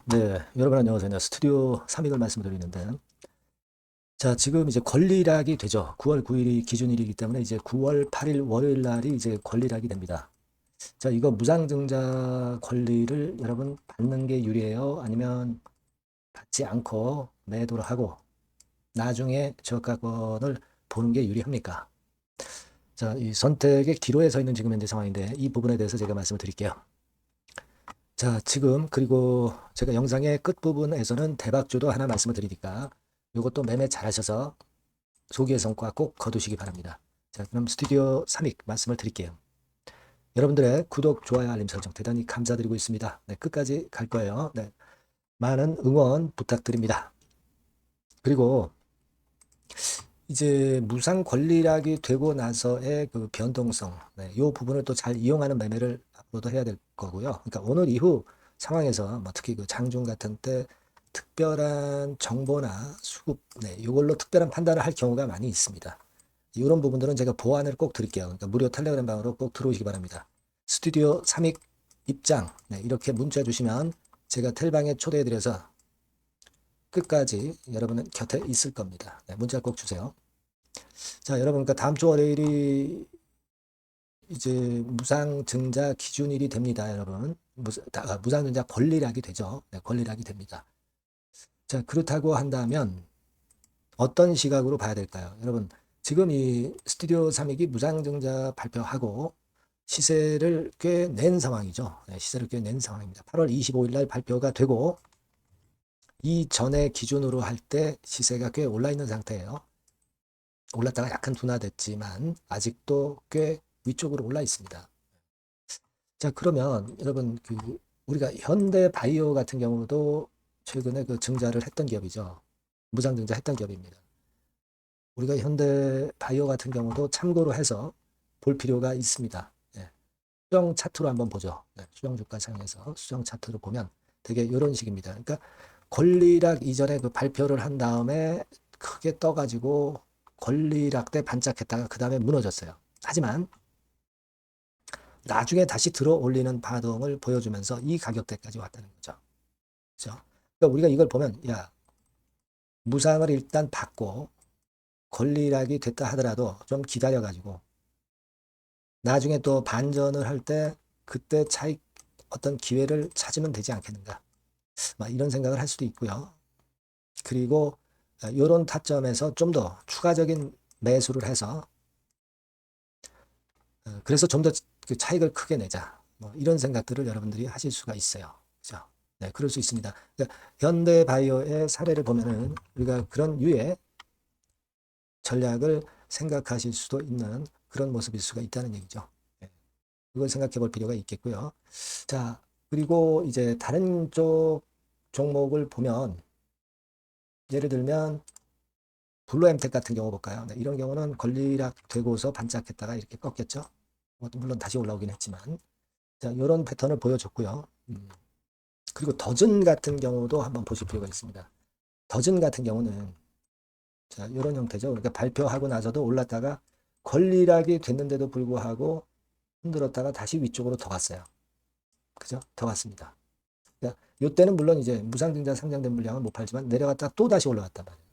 네, 여러분 안녕하세요. 스튜디오 3익을 말씀드리는데, 자, 지금 이제 권리락이 되죠. 9월 9일이 기준일이기 때문에 이제 9월 8일 월요일 날이 이제 권리락이 됩니다. 자, 이거 무상증자 권리를 여러분 받는 게 유리해요? 아니면 받지 않고 매도를 하고 나중에 저가권을 보는 게 유리합니까? 자, 이 선택의 기로에 서 있는 지금 현재 상황인데 이 부분에 대해서 제가 말씀을 드릴게요. 자, 지금 그리고 제가 영상의 끝부분에서는 대박주도 하나 말씀을 드리니까 이것도 매매 잘하셔서 소기의 성과 꼭 거두시기 바랍니다. 자, 그럼 스튜디오 3익 말씀을 드릴게요. 여러분들의 구독, 좋아요, 알림 설정 대단히 감사드리고 있습니다. 네, 끝까지 갈 거예요. 네, 많은 응원 부탁드립니다. 그리고 이제 무상 권리락이 되고 나서의 그 변동성, 네, 이 부분을 또 잘 이용하는 매매를 앞으로도 해야 될 거고요. 그러니까 오늘 이후 상황에서 뭐 특히 그 장중 같은 때 특별한 정보나 수급, 네, 이걸로 특별한 판단을 할 경우가 많이 있습니다. 이런 부분들은 제가 보완을 꼭 드릴게요. 그러니까 무료 텔레그램 방으로 꼭 들어오시기 바랍니다. 스튜디오 3익 입장, 네, 이렇게 문자 주시면 제가 텔방에 초대해드려서 끝까지 여러분은 곁에 있을 겁니다. 네, 문자 꼭 주세요. 자, 여러분, 그러니까 다음 주 월요일이 이제 무상증자 기준일이 됩니다, 여러분. 무상증자 권리락이 되죠. 네, 권리락이 됩니다. 자, 그렇다고 한다면 어떤 시각으로 봐야 될까요? 여러분, 지금 이 스튜디오 3익이 무상증자 발표하고 시세를 꽤 낸 상황이죠. 네, 시세를 꽤 낸 상황입니다. 8월 25일 날 발표가 되고 이전에 기준으로 할 때 시세가 꽤 올라 있는 상태예요. 올랐다가 약간 둔화됐지만 아직도 꽤 위쪽으로 올라 있습니다. 자, 그러면 여러분 그 우리가 현대바이오 같은 경우도 최근에 그 증자를 했던 기업이죠. 무상증자 했던 기업입니다. 우리가 현대바이오 같은 경우도 참고로 해서 볼 필요가 있습니다. 예. 수정 차트로 한번 보죠. 네, 수정 주가 상에서 수정 차트로 보면 되게 이런 식입니다. 그러니까 권리락 이전에 그 발표를 한 다음에 크게 떠가지고 권리락 때 반짝했다가 그 다음에 무너졌어요. 하지만 나중에 다시 들어 올리는 파동을 보여주면서 이 가격대까지 왔다는 거죠. 그렇죠? 그러니까 우리가 이걸 보면 야 무상을 일단 받고 권리락이 됐다 하더라도 좀 기다려가지고 나중에 또 반전을 할 때 그때 차익 어떤 기회를 찾으면 되지 않겠는가. 막 이런 생각을 할 수도 있고요. 그리고 이런 타점에서 좀 더 추가적인 매수를 해서 그래서 좀 더 그 차익을 크게 내자. 뭐 이런 생각들을 여러분들이 하실 수가 있어요. 그죠? 네, 그럴 수 있습니다. 그러니까 현대바이오의 사례를 보면은 우리가 그런 유의 전략을 생각하실 수도 있는 그런 모습일 수가 있다는 얘기죠. 네, 그걸 생각해 볼 필요가 있겠고요. 자, 그리고 이제 다른 쪽 종목을 보면 예를 들면 블루엠텍 같은 경우 볼까요? 네, 이런 경우는 권리락 되고서 반짝했다가 이렇게 꺾였죠. 물론 다시 올라오긴 했지만 자, 이런 패턴을 보여줬고요. 그리고 더즌 같은 경우도 한번 보실 필요가 있습니다. 더즌 같은 경우는 자, 이런 형태죠. 그러니까 발표하고 나서도 올랐다가 권리락이 됐는데도 불구하고 흔들었다가 다시 위쪽으로 더 갔어요. 그죠? 더 갔습니다. 그러니까 이때는 물론 이제 무상증자 상장된 물량은 못 팔지만 내려갔다가 또 다시 올라갔단 말이에요.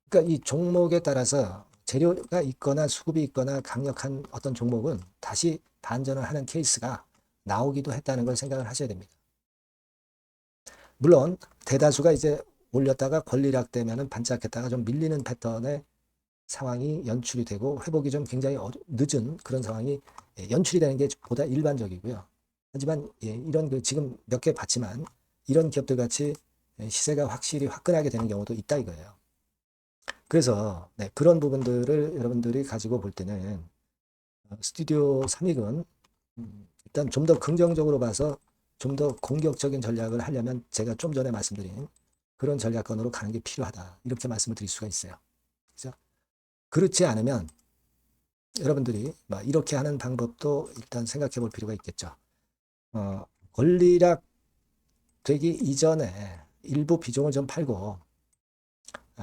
그러니까 이 종목에 따라서 재료가 있거나 수급이 있거나 강력한 어떤 종목은 다시 반전을 하는 케이스가 나오기도 했다는 걸 생각을 하셔야 됩니다. 물론 대다수가 이제 올렸다가 권리락 되면은 반짝했다가 좀 밀리는 패턴의 상황이 연출이 되고 회복이 좀 굉장히 늦은 그런 상황이 연출이 되는 게 보다 일반적이고요. 하지만 이런 그 지금 몇 개 봤지만 이런 기업들 같이 시세가 확실히 화끈하게 되는 경우도 있다 이거예요. 그래서 네, 그런 부분들을 여러분들이 가지고 볼 때는 스튜디오 3익은 일단 좀 더 긍정적으로 봐서 좀 더 공격적인 전략을 하려면 제가 좀 전에 말씀드린 그런 전략권으로 가는 게 필요하다. 이렇게 말씀을 드릴 수가 있어요. 그렇죠? 그렇지 않으면 여러분들이 이렇게 하는 방법도 일단 생각해 볼 필요가 있겠죠. 권리락 되기 이전에 일부 비중을 좀 팔고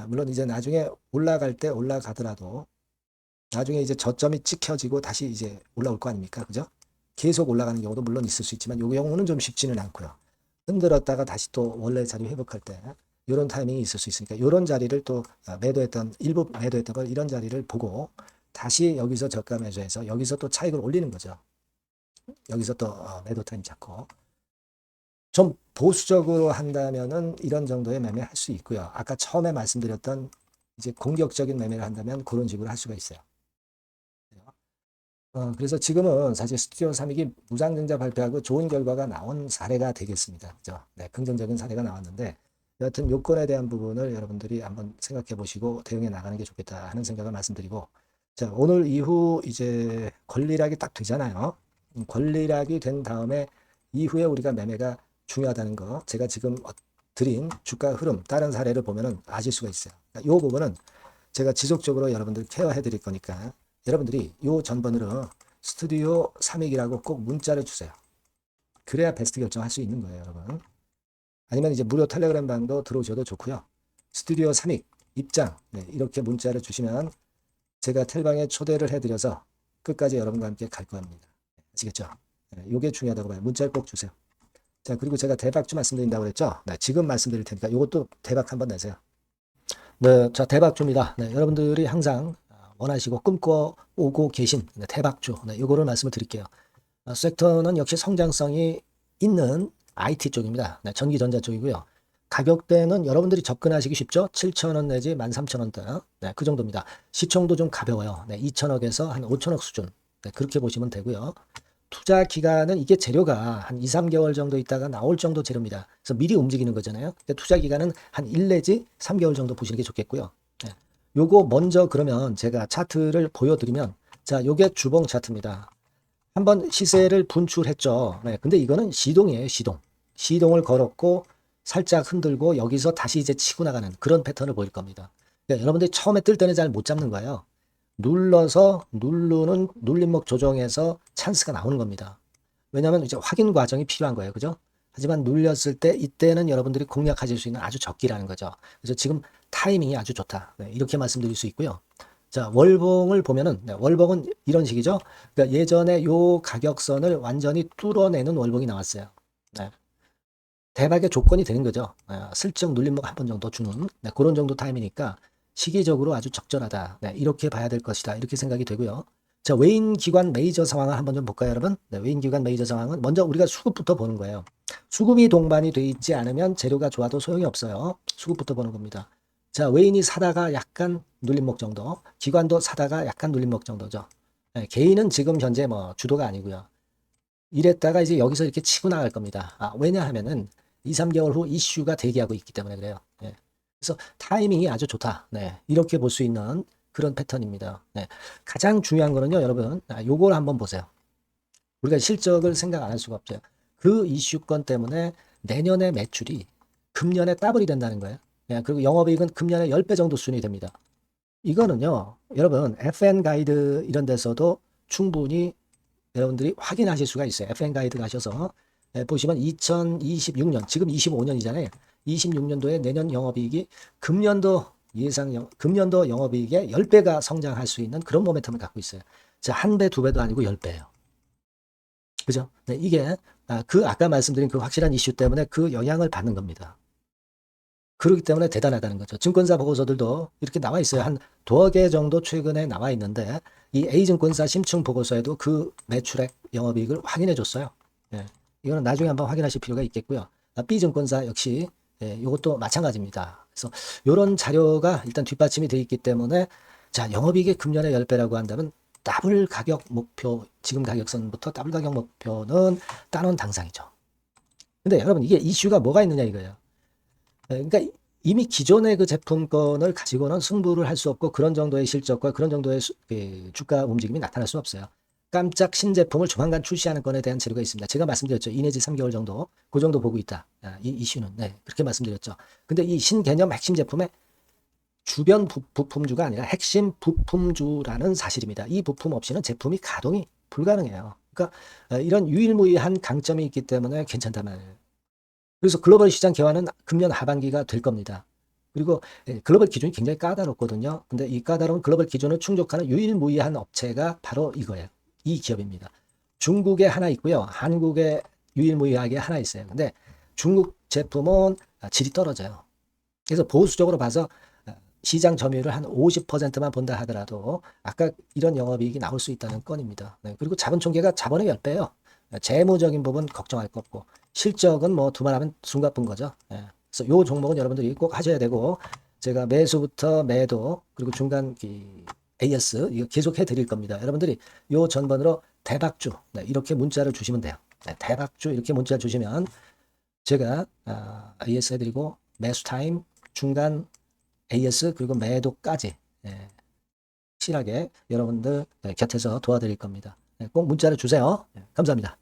물론 이제 나중에 올라갈 때 올라가더라도 나중에 이제 저점이 찍혀지고 다시 이제 올라올 거 아닙니까? 그죠? 계속 올라가는 경우도 물론 있을 수 있지만 이 경우는 좀 쉽지는 않고요. 흔들었다가 다시 또 원래 자리 회복할 때 이런 타이밍이 있을 수 있으니까 이런 자리를 또 매도했던 일부 매도했던 걸 이런 자리를 보고 다시 여기서 저가 매수해서 여기서 또 차익을 올리는 거죠. 여기서 또 매도 타임 잡고 좀 보수적으로 한다면은 이런 정도의 매매 할 수 있고요. 아까 처음에 말씀드렸던 이제 공격적인 매매를 한다면 그런 식으로 할 수가 있어요. 그래서 지금은 사실 스튜디오 3익이 무상증자 발표하고 좋은 결과가 나온 사례가 되겠습니다. 그죠? 네, 긍정적인 사례가 나왔는데 여하튼 요건에 대한 부분을 여러분들이 한번 생각해 보시고 대응해 나가는 게 좋겠다 하는 생각을 말씀드리고 자, 오늘 이후 이제 권리락이 딱 되잖아요. 권리락이 된 다음에 이후에 우리가 매매가 중요하다는 거 제가 지금 드린 주가 흐름 다른 사례를 보면은 아실 수가 있어요. 이 부분은 제가 지속적으로 여러분들 케어해 드릴 거니까 여러분들이 요 전번으로 스튜디오 3익이라고 꼭 문자를 주세요. 그래야 베스트 결정할 수 있는 거예요, 여러분. 아니면 이제 무료 텔레그램 방도 들어오셔도 좋고요. 스튜디오 3익 입장 네, 이렇게 문자를 주시면 제가 텔방에 초대를 해드려서 끝까지 여러분과 함께 갈 겁니다. 아시겠죠? 네, 이게 중요하다고 봐요. 문자를 꼭 주세요. 자, 그리고 제가 대박주 말씀드린다고 그랬죠? 네, 지금 말씀드릴 테니까 이것도 대박 한번 내세요. 네, 자, 대박주입니다. 네, 여러분들이 항상 원하시고 꿈꿔오고 계신 대박주. 네, 이거를 말씀을 드릴게요. 섹터는 역시 성장성이 있는 IT 쪽입니다. 네, 전기전자 쪽이고요. 가격대는 여러분들이 접근하시기 쉽죠? 7,000원 내지 13,000원대. 네, 그 정도입니다. 시총도 좀 가벼워요. 네, 2,000억에서 한 5,000억 수준. 네, 그렇게 보시면 되고요. 투자 기간은 이게 재료가 한 2, 3개월 정도 있다가 나올 정도 재료입니다. 그래서 미리 움직이는 거잖아요. 투자 기간은 한 1 내지 3개월 정도 보시는 게 좋겠고요. 네. 요거 먼저 그러면 제가 차트를 보여드리면 자, 요게 주봉 차트입니다. 한번 시세를 분출했죠. 네, 근데 이거는 시동이에요, 시동. 시동을 걸었고 살짝 흔들고 여기서 다시 이제 치고 나가는 그런 패턴을 보일 겁니다. 그러니까 여러분들이 처음에 뜰 때는 잘 못 잡는 거예요. 눌러서 누르는 눌림목 조정에서 찬스가 나오는 겁니다. 왜냐하면 이제 확인 과정이 필요한 거예요. 그죠? 하지만 눌렸을 때 이때는 여러분들이 공략하실 수 있는 아주 적기라는 거죠. 그래서 지금 타이밍이 아주 좋다. 네, 이렇게 말씀드릴 수 있고요. 자, 월봉을 보면은 네, 월봉은 이런 식이죠. 그러니까 예전에 요 가격선을 완전히 뚫어내는 월봉이 나왔어요. 네. 대박의 조건이 되는 거죠. 슬쩍 눌림목 한 번 정도 주는 네, 그런 정도 타임이니까 시기적으로 아주 적절하다. 네, 이렇게 봐야 될 것이다. 이렇게 생각이 되고요. 자, 외인 기관 메이저 상황을 한번 좀 볼까요, 여러분? 네, 외인 기관 메이저 상황은 먼저 우리가 수급부터 보는 거예요. 수급이 동반이 돼 있지 않으면 재료가 좋아도 소용이 없어요. 수급부터 보는 겁니다. 자, 외인이 사다가 약간 눌림목 정도, 기관도 사다가 약간 눌림목 정도죠. 네, 개인은 지금 현재 뭐 주도가 아니고요. 이랬다가 이제 여기서 이렇게 치고 나갈 겁니다. 왜냐하면은 2, 3개월 후 이슈가 대기하고 있기 때문에 그래요. 네. 그래서 타이밍이 아주 좋다. 네. 이렇게 볼 수 있는 그런 패턴입니다. 네. 가장 중요한 거는요, 여러분. 요걸 한번 보세요. 우리가 실적을 생각 안 할 수가 없어요. 그 이슈건 때문에 내년에 매출이 금년에 더블이 된다는 거예요. 네. 그리고 영업이익은 금년에 10배 정도 수준이 됩니다. 이거는요, 여러분, FN 가이드 이런 데서도 충분히 여러분들이 확인하실 수가 있어요. FN 가이드 가셔서 보시면 2026년, 지금 25년이잖아요. 26년도에 내년 영업이익이 금년도 금년도 영업이익의 10배가 성장할 수 있는 그런 모멘텀을 갖고 있어요. 자, 한 배, 두 배도 아니고 10배예요. 그죠? 네, 이게 아까 말씀드린 그 확실한 이슈 때문에 그 영향을 받는 겁니다. 그렇기 때문에 대단하다는 거죠. 증권사 보고서들도 이렇게 나와 있어요. 한 두어 개 정도 최근에 나와 있는데 이 A증권사 심층 보고서에도 그 매출액 영업이익을 확인해 줬어요. 예, 이거는 나중에 한번 확인하실 필요가 있겠고요. B증권사 역시 이것도 마찬가지입니다. 그래서 이런 자료가 일단 뒷받침이 되어 있기 때문에 자, 영업이익이 금년에 10배라고 한다면 더블 가격 목표, 지금 가격선부터 더블 가격 목표는 따놓은 당상이죠. 근데 여러분 이게 이슈가 뭐가 있느냐 이거예요. 그러니까 이미 기존의 그 제품권을 가지고는 승부를 할 수 없고 그런 정도의 실적과 그런 정도의 주가 움직임이 나타날 수 없어요. 깜짝 신제품을 조만간 출시하는 건에 대한 재료가 있습니다. 제가 말씀드렸죠. 2 내지 3개월 정도, 그 정도 보고 있다. 이 이슈는. 네, 그렇게 말씀드렸죠. 근데 이 신개념 핵심 제품의 주변 부품주가 아니라 핵심 부품주라는 사실입니다. 이 부품 없이는 제품이 가동이 불가능해요. 그러니까 이런 유일무이한 강점이 있기 때문에 괜찮단 말이에요. 그래서 글로벌 시장 개화는 금년 하반기가 될 겁니다. 그리고 글로벌 기준이 굉장히 까다롭거든요. 근데 이 까다로운 글로벌 기준을 충족하는 유일무이한 업체가 바로 이거예요. 이 기업입니다. 중국에 하나 있고요. 한국에 유일무이하게 하나 있어요. 근데 중국 제품은 질이 떨어져요. 그래서 보수적으로 봐서 시장 점유율을 한 50%만 본다 하더라도 아까 이런 영업이익이 나올 수 있다는 건입니다. 네, 그리고 자본 총계가 자본의 10배예요. 재무적인 부분 걱정할 거 없고 실적은 뭐 두말하면 숨가쁜 거죠. 예. 그래서 요 종목은 여러분들이 꼭 하셔야 되고 제가 매수부터 매도 그리고 중간 AS 이거 계속 해드릴 겁니다. 여러분들이 요 전번으로 대박주 네, 이렇게 문자를 주시면 돼요. 네, 대박주 이렇게 문자 주시면 제가 AS 해드리고 매수 타임 중간 AS 그리고 매도까지 확실하게 여러분들 곁에서 도와드릴 겁니다. 꼭 문자를 주세요. 감사합니다.